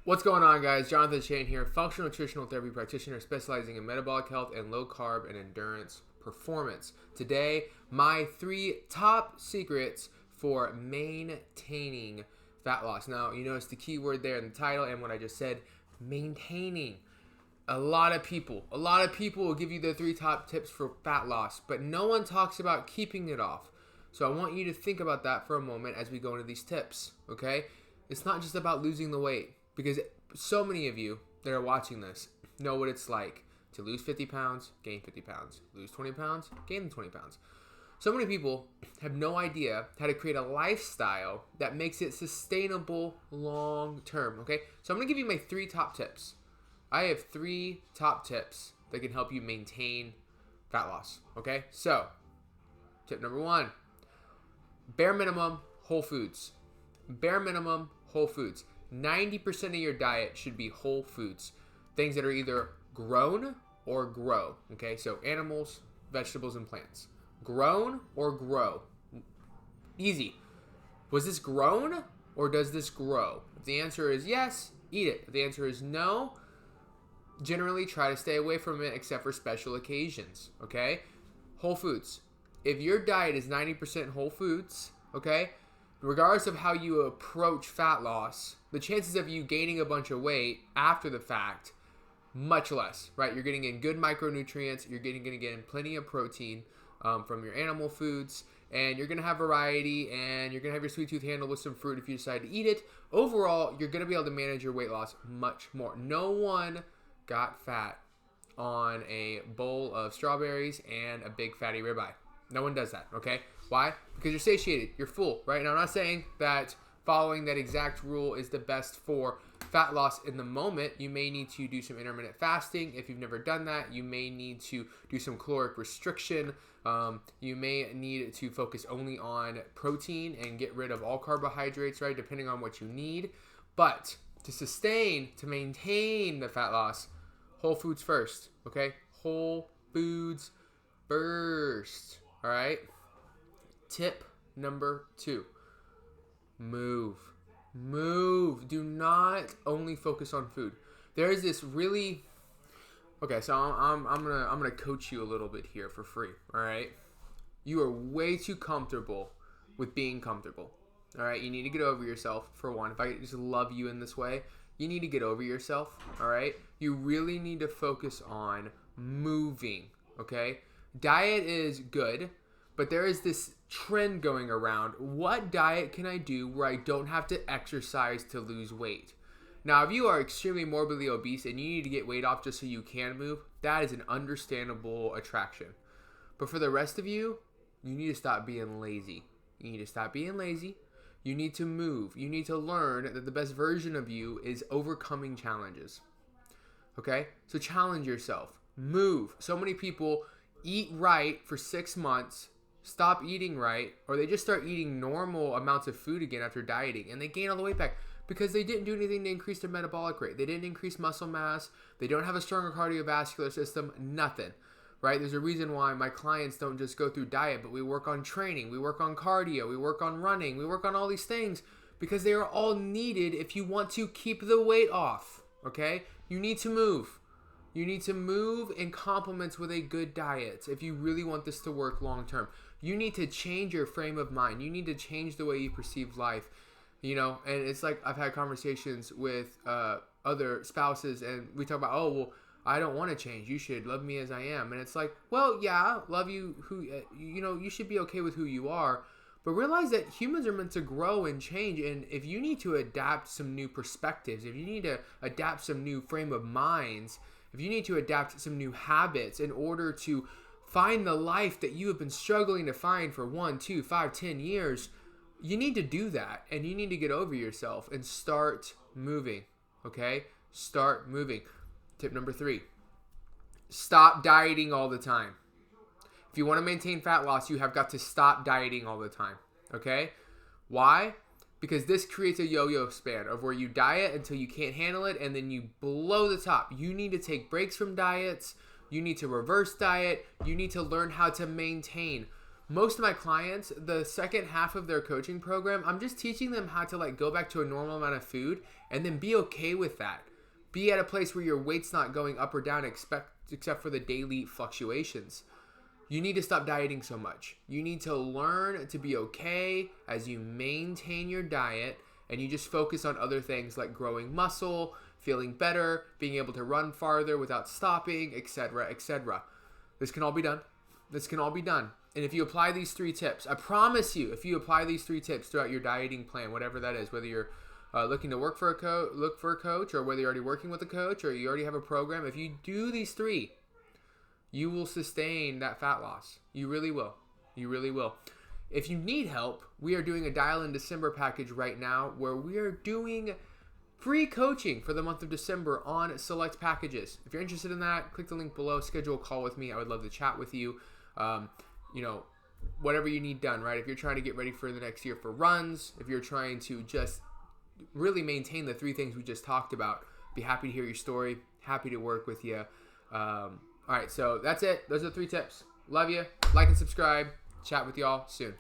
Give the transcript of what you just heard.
What's going on, guys? Jonathan Shane here, functional nutritional therapy practitioner specializing in metabolic health and low carb and endurance performance. Today, my 3 top secrets for maintaining fat loss. Now, you notice the key word there in the title and what I just said, maintaining. A lot of people will give you the 3 top tips for fat loss, but no one talks about keeping it off. So I want you to think about that for a moment as we go into these tips, okay? It's not just about losing the weight. Because so many of you that are watching this know what it's like to lose 50 pounds, gain 50 pounds, lose 20 pounds, gain 20 pounds. So many people have no idea how to create a lifestyle that makes it sustainable long term, okay? So I'm going to give you my 3 top tips. I have 3 top tips that can help you maintain fat loss, okay? So, tip number 1, bare minimum whole foods. Bare minimum whole foods. 90% of your diet should be whole foods. Things that are either grown or grow. Okay, so animals, vegetables, and plants. Grown or grow. Easy. Was this grown or does this grow? If the answer is yes, eat it. If the answer is no, generally try to stay away from it except for special occasions. Okay? Whole foods. If your diet is 90% whole foods, okay, regardless of how you approach fat loss, the chances of you gaining a bunch of weight after the fact, much less, right? You're getting in good micronutrients, you're going to get in plenty of protein from your animal foods, and you're going to have variety, and you're going to have your sweet tooth handled with some fruit if you decide to eat it. Overall, you're going to be able to manage your weight loss much more. No one got fat on a bowl of strawberries and a big fatty ribeye. No one does that, okay? Why? Because you're satiated. You're full, right? Now, I'm not saying that following that exact rule is the best for fat loss in the moment. You may need to do some intermittent fasting. If you've never done that, you may need to do some caloric restriction. You may need to focus only on protein and get rid of all carbohydrates, right? Depending on what you need. But to maintain the fat loss, whole foods first, okay? Whole foods first, all right? Tip number 2, move. Do not only focus on food. There is this really, okay, so I'm gonna coach you a little bit here for free, all right? You are way too comfortable with being comfortable, all right? You need to get over yourself, for one. If I just love you in this way, you need to get over yourself, all right? You really need to focus on moving, okay? Diet is good, but there is this trend going around. What diet can I do where I don't have to exercise to lose weight? Now, if you are extremely morbidly obese and you need to get weight off just so you can move, that is an understandable attraction. But for the rest of you, you need to stop being lazy. You need to stop being lazy. You need to move. You need to learn that the best version of you is overcoming challenges. Okay? So challenge yourself. Move. So many people eat right for 6 months, stop eating right, or they just start eating normal amounts of food again after dieting, and they gain all the weight back because they didn't do anything to increase their metabolic rate. They didn't increase muscle mass. They don't have a stronger cardiovascular system. Nothing, right? There's a reason why my clients don't just go through diet, but we work on training, we work on cardio, we work on running, we work on all these things because they are all needed if you want to keep the weight off, okay? You need to move. You need to move in complements with a good diet if you really want this to work long term. You need to change your frame of mind. You need to change the way you perceive life. You know, and it's like I've had conversations with other spouses and we talk about, oh, well, I don't want to change. You should love me as I am. And it's like, well, yeah, love you. You should be okay with who you are. But realize that humans are meant to grow and change. And if you need to adapt some new perspectives, if you need to adapt some new frame of minds, if you need to adapt some new habits in order to find the life that you have been struggling to find for 1, 2, 5, 10 years, you need to do that. And you need to get over yourself and start moving. Okay? Start moving. Tip number 3. Stop dieting all the time. If you want to maintain fat loss, you have got to stop dieting all the time. Okay? Why? Because this creates a yo-yo span of where you diet until you can't handle it and then you blow the top. You need to take breaks from diets. You need to reverse diet. You need to learn how to maintain. most of my clients, the second half of their coaching program, I'm just teaching them how to like go back to a normal amount of food and then be okay with that. Be at a place where your weight's not going up or down except for the daily fluctuations. You need to stop dieting so much. You need to learn to be okay as you maintain your diet and you just focus on other things like growing muscle, feeling better, being able to run farther without stopping, etc., etc. This can all be done. This can all be done. And if you apply these 3 tips, I promise you, if you apply these 3 tips throughout your dieting plan, whatever that is, whether you're looking to look for a coach, or whether you're already working with a coach, or you already have a program, if you do these 3, you will sustain that fat loss. You really will. You really will. If you need help, we are doing a Dial in December package right now where we are doing free coaching for the month of December on select packages. If you're interested in that, click the link below, schedule a call with me. I would love to chat with you. Whatever you need done, right? If you're trying to get ready for the next year for runs, if you're trying to just really maintain the 3 things we just talked about, be happy to hear your story, happy to work with you. All right, so that's it. Those are the 3 tips. Love you. Like and subscribe. Chat with y'all soon.